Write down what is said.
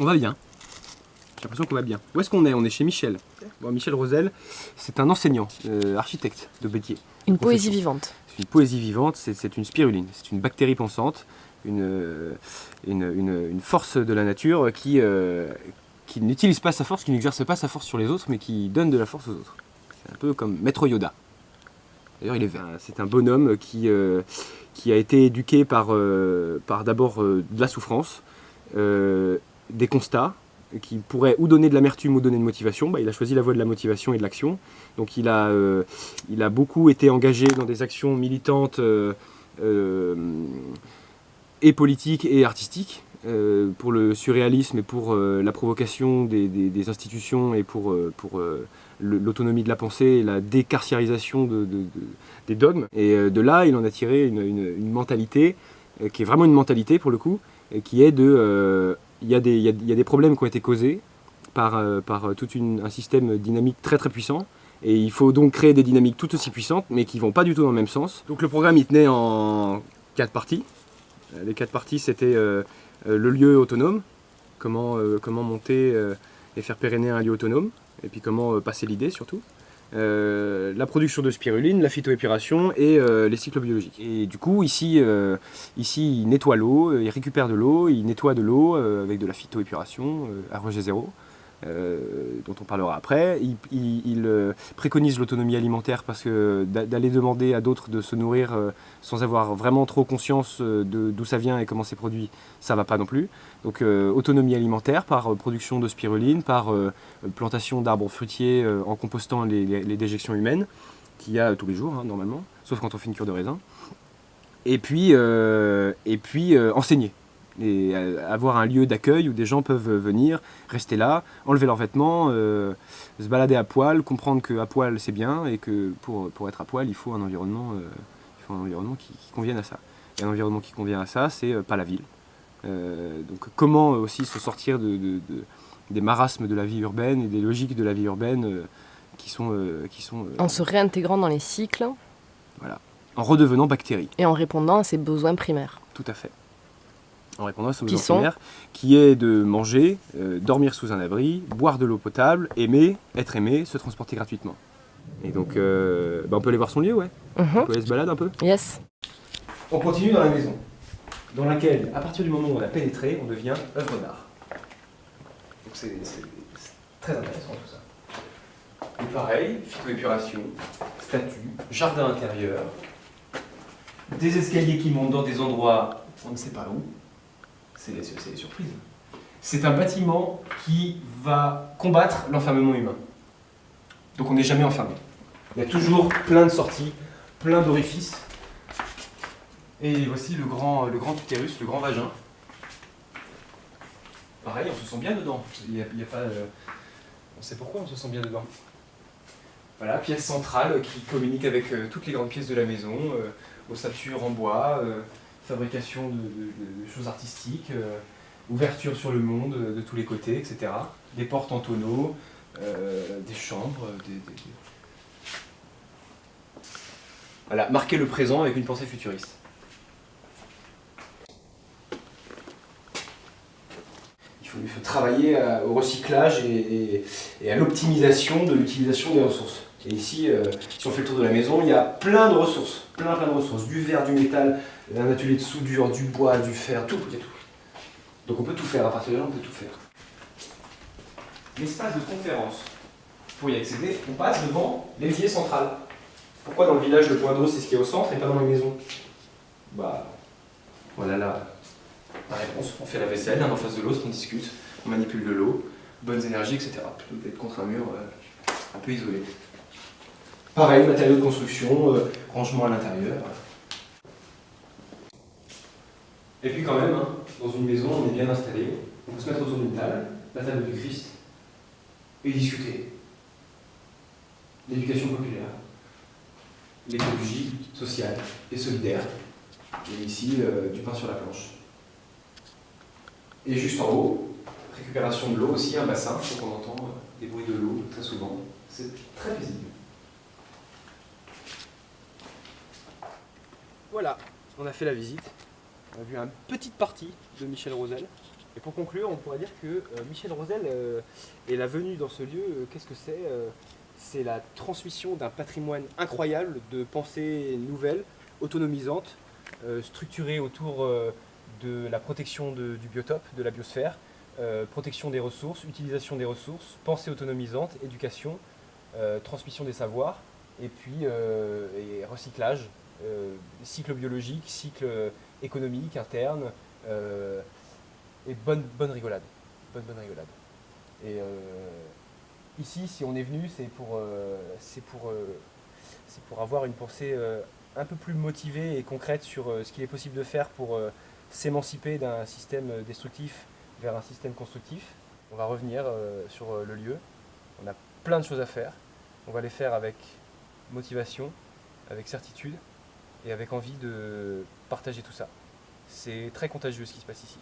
On va bien. J'ai l'impression qu'on va bien. Où est-ce qu'on est? On est chez Michel. Bon, Michel Rosel, c'est un enseignant, architecte de métier. Une poésie vivante. C'est une poésie vivante, c'est une spiruline, c'est une bactérie pensante, une force de la nature qui n'utilise pas sa force, qui n'exerce pas sa force sur les autres, mais qui donne de la force aux autres. C'est un peu comme Maître Yoda. D'ailleurs, il est vert. C'est un bonhomme qui a été éduqué par d'abord de la souffrance, des constats, qui pourrait ou donner de l'amertume ou donner de motivation. Il a choisi la voie de la motivation et de l'action. Donc il a beaucoup été engagé dans des actions militantes et politiques et artistiques pour le surréalisme et pour la provocation des institutions et pour l'autonomie de la pensée et la décarciarisation des dogmes. Et de là, il en a tiré une mentalité qui est vraiment une mentalité pour le coup, et qui est de... Il y a des problèmes qui ont été causés par tout un système dynamique très très puissant. Et il faut donc créer des dynamiques tout aussi puissantes, mais qui ne vont pas du tout dans le même sens. Donc le programme, il tenait en 4 parties. Les 4 parties, c'était le lieu autonome, comment monter et faire pérenner un lieu autonome, et puis comment passer l'idée surtout. La production de spiruline, la phytoépuration et les cycles biologiques. Et du coup, ici il nettoie l'eau, il récupère de l'eau, il nettoie de l'eau avec de la phytoépuration à rejet zéro, dont on parlera après. Il préconise l'autonomie alimentaire parce que d'aller demander à d'autres de se nourrir sans avoir vraiment trop conscience d'où ça vient et comment c'est produit, ça va pas non plus. Donc autonomie alimentaire par production de spiruline, par plantation d'arbres fruitiers en compostant les déjections humaines, qu'il y a tous les jours normalement, sauf quand on fait une cure de raisin. Et puis enseigner. Et avoir un lieu d'accueil où des gens peuvent venir, rester là, enlever leurs vêtements, se balader à poil, comprendre qu'à poil c'est bien et que pour être à poil il faut un environnement, qui convienne à ça. Et un environnement qui convient à ça, c'est pas la ville. Donc comment aussi se sortir des marasmes de la vie urbaine et des logiques de la vie urbaine qui sont En se réintégrant dans les cycles. Voilà, en redevenant bactérie. Et en répondant à ses besoins primaires. Tout à fait. En répondant à ses besoins primaires, qui est de manger, dormir sous un abri, boire de l'eau potable, aimer, être aimé, se transporter gratuitement. Et donc, on peut aller voir son lieu, ouais. On peut aller se balader un peu. Yes. On continue dans la maison, dans laquelle, à partir du moment où on a pénétré, on devient œuvre d'art. Donc c'est très intéressant tout ça. Et pareil, phytoépuration, statue, jardin intérieur, des escaliers qui montent dans des endroits on ne sait pas où. C'est les surprises. C'est un bâtiment qui va combattre l'enfermement humain. Donc on n'est jamais enfermé. Il y a toujours plein de sorties, plein d'orifices. Et voici le grand utérus, le grand vagin. Pareil, on se sent bien dedans. Il y a pas, on sait pourquoi on se sent bien dedans. Voilà, pièce centrale qui communique avec toutes les grandes pièces de la maison, ossature en bois, fabrication de choses artistiques, ouverture sur le monde de tous les côtés, etc. Des portes en tonneaux, des chambres, Voilà, marquer le présent avec une pensée futuriste. Il faut travailler au recyclage et à l'optimisation de l'utilisation des ressources. Et ici, si on fait le tour de la maison, il y a plein de ressources, plein de ressources, du verre, du métal, un atelier de soudure, du bois, du fer, tout, il y a tout. Donc on peut tout faire, à partir de là on peut tout faire. L'espace de conférence, pour y accéder, on passe devant l'évier central. Pourquoi dans le village le point d'eau c'est ce qui est au centre et pas dans les maisons? Voilà la réponse. On fait la vaisselle, l'un en face de l'autre, on discute, on manipule de l'eau, bonnes énergies, etc. Plutôt que d'être contre un mur un peu isolé. Pareil, matériaux de construction, rangement à l'intérieur. Et puis quand même, dans une maison, on est bien installé. On peut se mettre autour d'une table, la table du Christ, et discuter. L'éducation populaire, l'écologie sociale et solidaire, et ici, du pain sur la planche. Et juste en haut, récupération de l'eau aussi, un bassin, donc on entend des bruits de l'eau très souvent. C'est très paisible. Voilà, on a fait la visite. On a vu une petite partie de Michel Rosel. Et pour conclure, on pourrait dire que Michel Rosel et la venue dans ce lieu, qu'est-ce que c'est C'est la transmission d'un patrimoine incroyable de pensées nouvelles, autonomisantes, structurées autour de la protection du biotope, de la biosphère, protection des ressources, utilisation des ressources, pensée autonomisante, éducation, transmission des savoirs, et puis et recyclage, cycle biologique, cycle économique, interne, et bonne rigolade. Bonne rigolade. Et ici, si on est venu, c'est pour avoir une pensée un peu plus motivée et concrète sur ce qu'il est possible de faire pour s'émanciper d'un système destructif vers un système constructif. On va revenir sur le lieu. On a plein de choses à faire. On va les faire avec motivation, avec certitude et avec envie de partager tout ça. C'est très contagieux ce qui se passe ici.